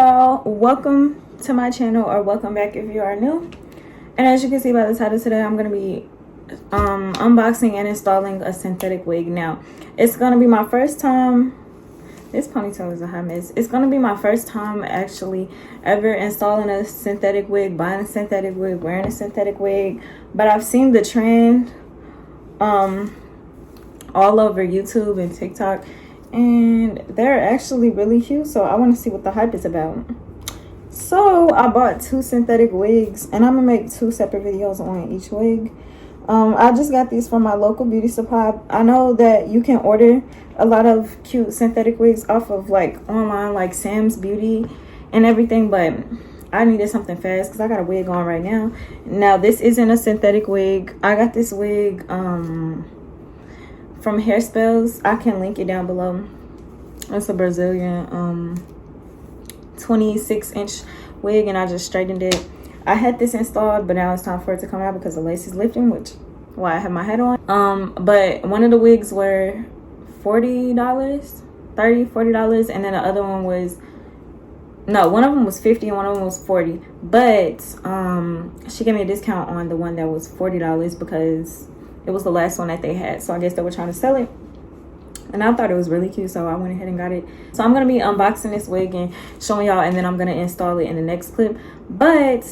y'all, welcome to my channel, or welcome back if you are new. And as you can see by the title, today I'm going to be unboxing and installing a synthetic wig. Now it's going to be my first time. This ponytail is a hot mess. It's going to be my first time actually ever installing a synthetic wig, buying a synthetic wig, wearing a synthetic wig. But I've seen the trend all over YouTube and TikTok, and they're actually really cute, so I want to see what the hype is about. So I bought 2 synthetic wigs, and I'm gonna make 2 separate videos on each wig. I just got these from my local beauty supply. I know that you can order a lot of cute synthetic wigs off of like online, like Sam's Beauty and everything, but I needed something fast because I got a wig on right now. Now this isn't a synthetic wig. I got this wig from Hairspells. I can link it down below. It's a Brazilian 26-inch wig, and I just straightened it. I had this installed, but now it's time for it to come out because the lace is lifting, which why I have my hat on. But one of the wigs were $40, $40, and then the other one was, no, one of them was $50 and one of them was $40. But she gave me a discount on the one that was $40 because it was the last one that they had, so I guess they were trying to sell it, and I thought it was really cute, so I went ahead and got it. So I'm gonna be unboxing this wig and showing y'all, and then I'm gonna install it in the next clip. But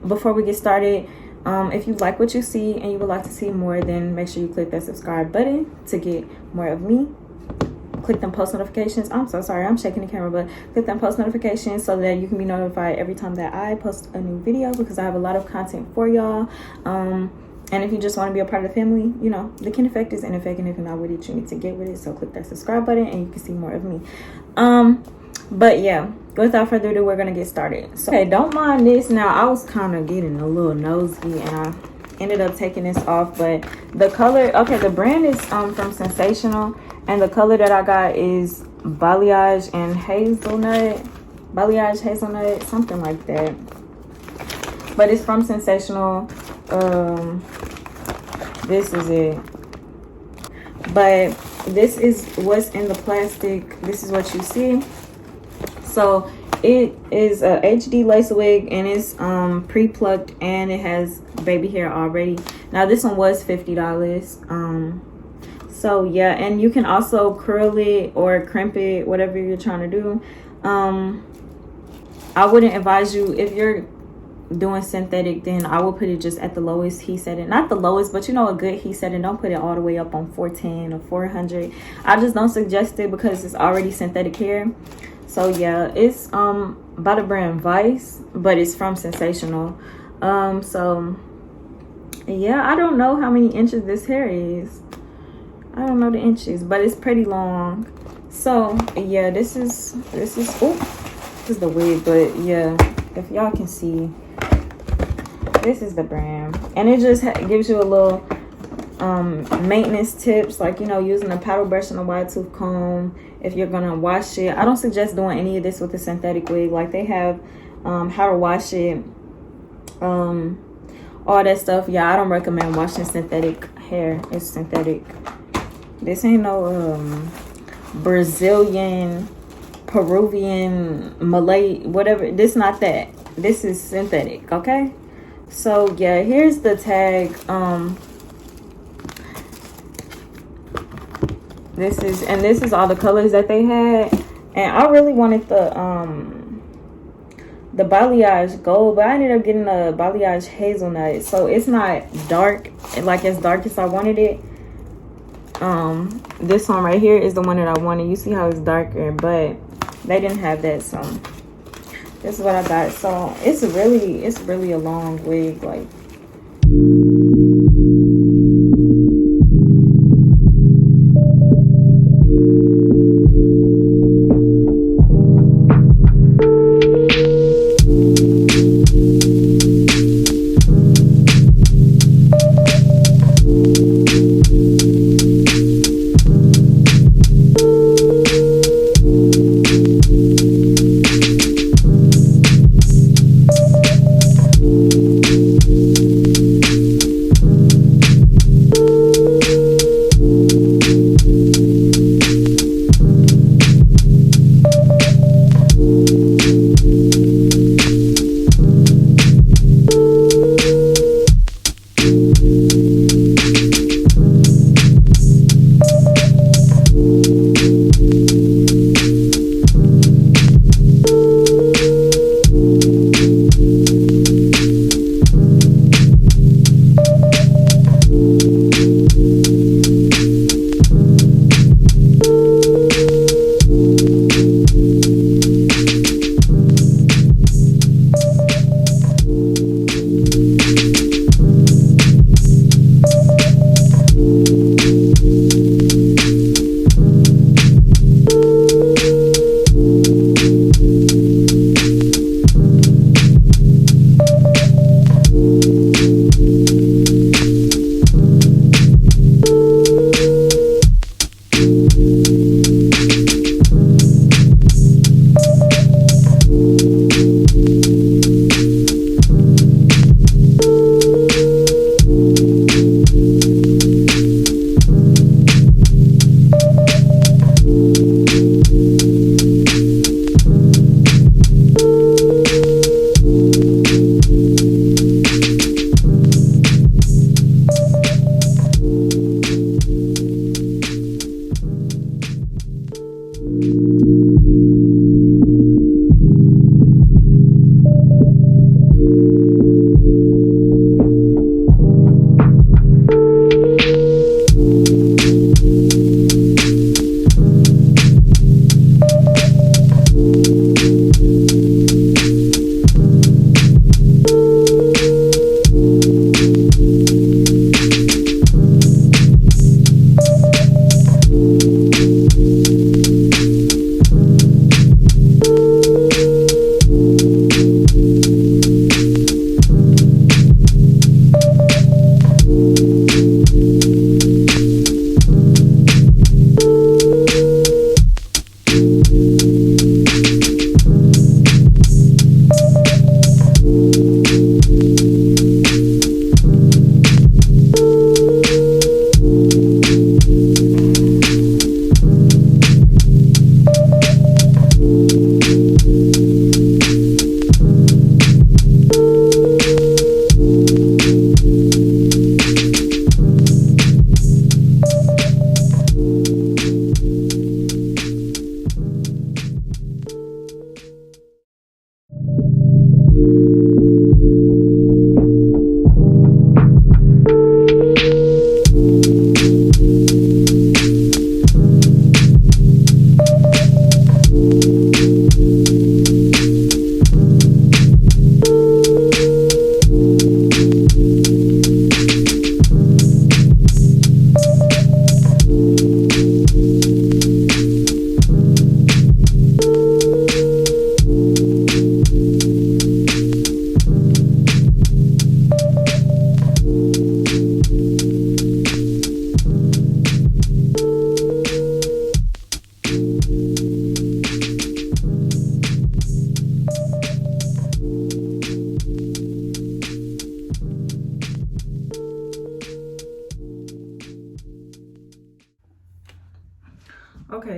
before we get started, if you like what you see and you would like to see more, then make sure you click that subscribe button to get more of me. Click them post notifications. I'm so sorry, I'm shaking the camera, but click them post notifications so that you can be notified every time that I post a new video, because I have a lot of content for y'all. And if you just want to be a part of the family, you know, the Kin Effect is in effect, and if you're not with it, you need to get with it. So click that subscribe button and you can see more of me. But yeah, without further ado, we're gonna get started. So, okay, don't mind this. Now I was kind of getting a little nosy, and I ended up taking this off, but the color, okay, the brand is from Sensational, and the color that I got is balayage and hazelnut, something like that. But it's from Sensational. This is it, but this is what's in the plastic. This is what you see. So it is a HD lace wig, and it's pre-plucked, and it has baby hair already. Now this one was $50. So yeah, and you can also curl it or crimp it, whatever you're trying to do. I wouldn't advise you, if you're doing synthetic, then I will put it just at the lowest heat setting. Not the lowest, but you know, a good heat setting. Don't put it all the way up on 410 or 400. I just don't suggest it because it's already synthetic hair. So yeah, it's by the brand Vice, but it's from Sensational. So yeah, I don't know how many inches this hair is. I don't know the inches, but it's pretty long. So yeah, this is the wig, but yeah, if y'all can see, this is the brand, and it just gives you a little maintenance tips, like, you know, using a paddle brush and a wide tooth comb if you're gonna wash it. I don't suggest doing any of this with a synthetic wig. Like, they have how to wash it, all that stuff. Yeah, I don't recommend washing synthetic hair. It's synthetic. This ain't no Brazilian, Peruvian, Malay, whatever. This not that. This is synthetic, okay? So yeah, here's the tag. This is all the colors that they had, and I really wanted the balayage gold, but I ended up getting the balayage hazelnut, so it's not dark, like as dark as I wanted it. This one right here is the one that I wanted. You see how it's darker, but they didn't have that, so this is what I got. So it's really a long wig, like.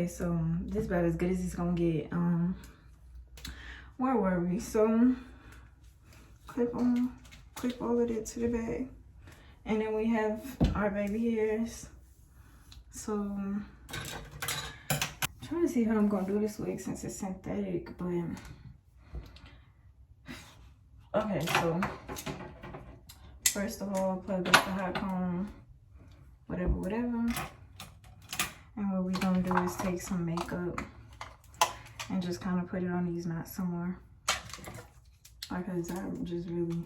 so this about as good as it's gonna get. Where were we? So clip all of it to the back, and then we have our baby hairs. So I'm trying to see how I'm gonna do this wig since it's synthetic, but okay. So first of all, plug up the hot comb, whatever. And what we're gonna do is take some makeup and just kind of put it on these knots some more, because I'm just really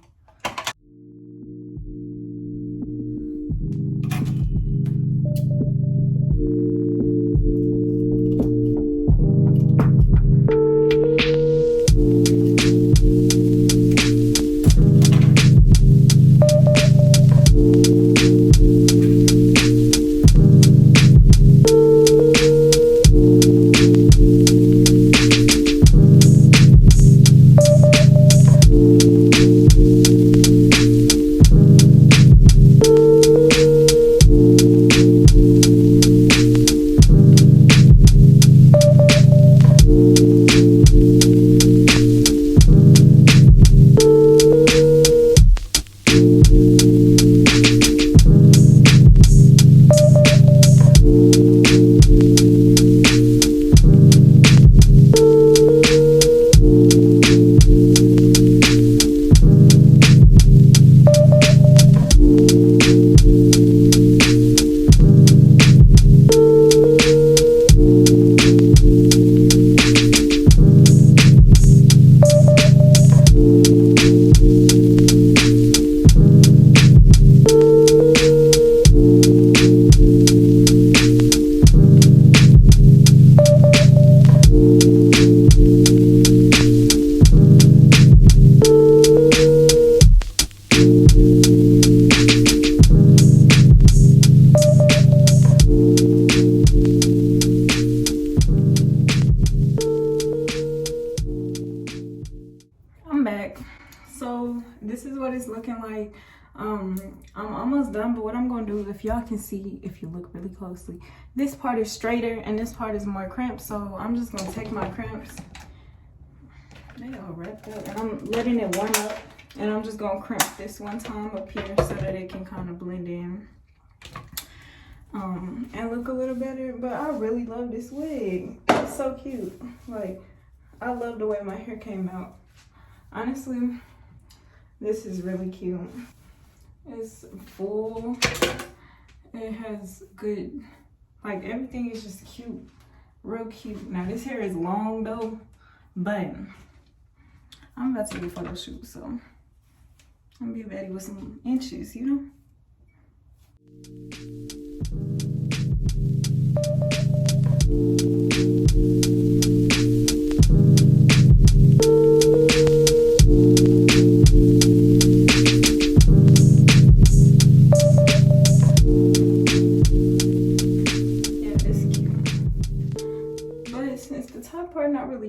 this is what it's looking like. I'm almost done, but what I'm gonna do, if y'all can see, if you look really closely, this part is straighter and this part is more crimped. So I'm just gonna take my crimps, they all wrapped up, and I'm letting it warm up, and I'm just gonna crimp this one time up here so that it can kind of blend in and look a little better. But I really love this wig. It's so cute. Like, I love the way my hair came out. Honestly, this is really cute. It's full. It has good, like, everything is just cute. Real cute. Now, this hair is long, though, but I'm about to do a photo shoot, so I'm gonna be ready with some inches, you know?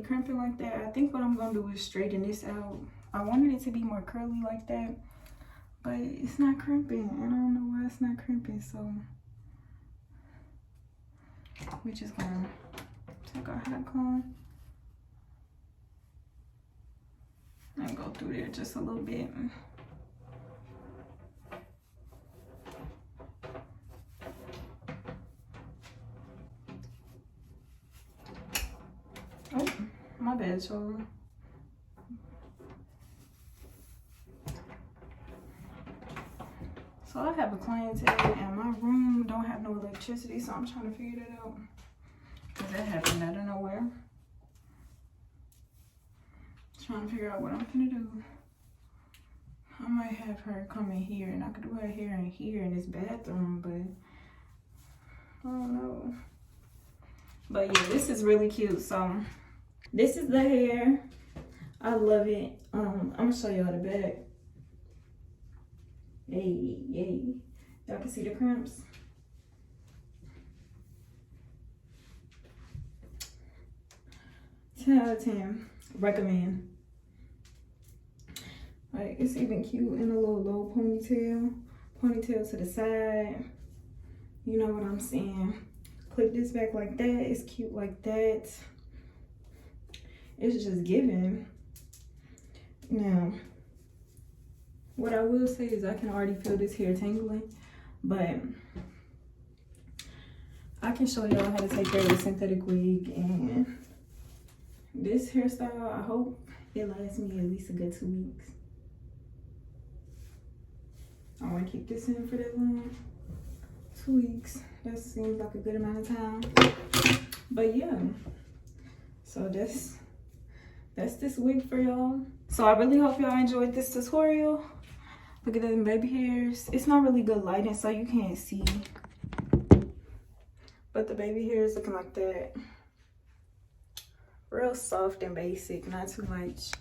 Crimping like that, I think what I'm gonna do is straighten this out. I wanted it to be more curly like that, but it's not crimping, and I don't know why it's not crimping. So we just gonna take our hot comb and go through there just a little bit. Oh, my bad, so I have a client today, and my room don't have no electricity, so I'm trying to figure that out, because that happened out of nowhere. Trying to figure out what I'm gonna do. I might have her come in here, and I could do her hair in here in this bathroom, but I don't know. But yeah, this is really cute. So this is the hair. I love it. I'm gonna show y'all the back. Hey, y'all can see the crimps. 10 out of 10. Recommend. Like, it's even cute in a little low ponytail. Ponytail to the side. You know what I'm saying. clip this back like that. It's cute like that. It's just giving. Now, what I will say is I can already feel this hair tangling, but I can show y'all how to take care of a synthetic wig. And this hairstyle, I hope it lasts me at least a good 2 weeks. I want to keep this in for that long. 2 weeks. That seems like a good amount of time. But yeah, so that's this wig for y'all. So I really hope y'all enjoyed this tutorial. Look at them baby hairs. It's not really good lighting, so you can't see. But the baby hair is looking like that. Real soft and basic, not too much.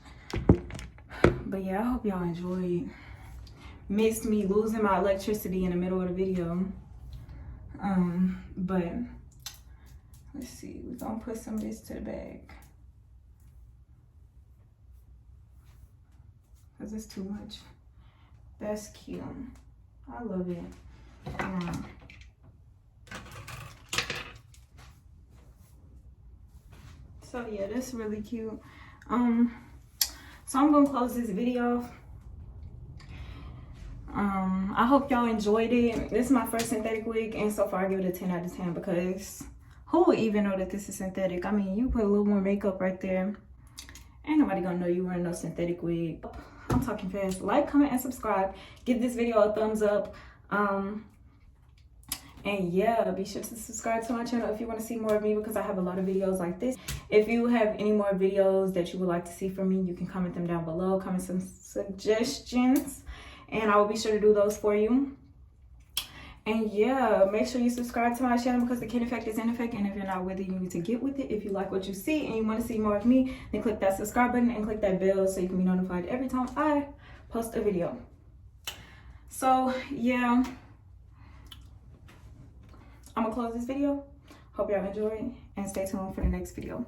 But yeah, I hope y'all enjoyed. Missed me losing my electricity in the middle of the video. But let's see, we're gonna put some of this to the bag. Cause it's too much. That's cute. I love it. So yeah, that's really cute. So I'm gonna close this video. I hope y'all enjoyed it. This is my first synthetic wig, and so far I give it a 10 out of 10 because who would even know that this is synthetic? I mean, you put a little more makeup right there. Ain't nobody gonna know you wearing no synthetic wig. I'm talking fast. Like, comment, and subscribe. Give this video a thumbs up. And yeah, be sure to subscribe to my channel if you want to see more of me, because I have a lot of videos like this. If you have any more videos that you would like to see from me, you can comment them down below. Comment some suggestions, and I will be sure to do those for you. And yeah, make sure you subscribe to my channel because the Kid Effect is in effect. And if you're not with it, you need to get with it. If you like what you see and you want to see more of me, then click that subscribe button and click that bell so you can be notified every time I post a video. So yeah, I'm gonna close this video. Hope y'all enjoy and stay tuned for the next video.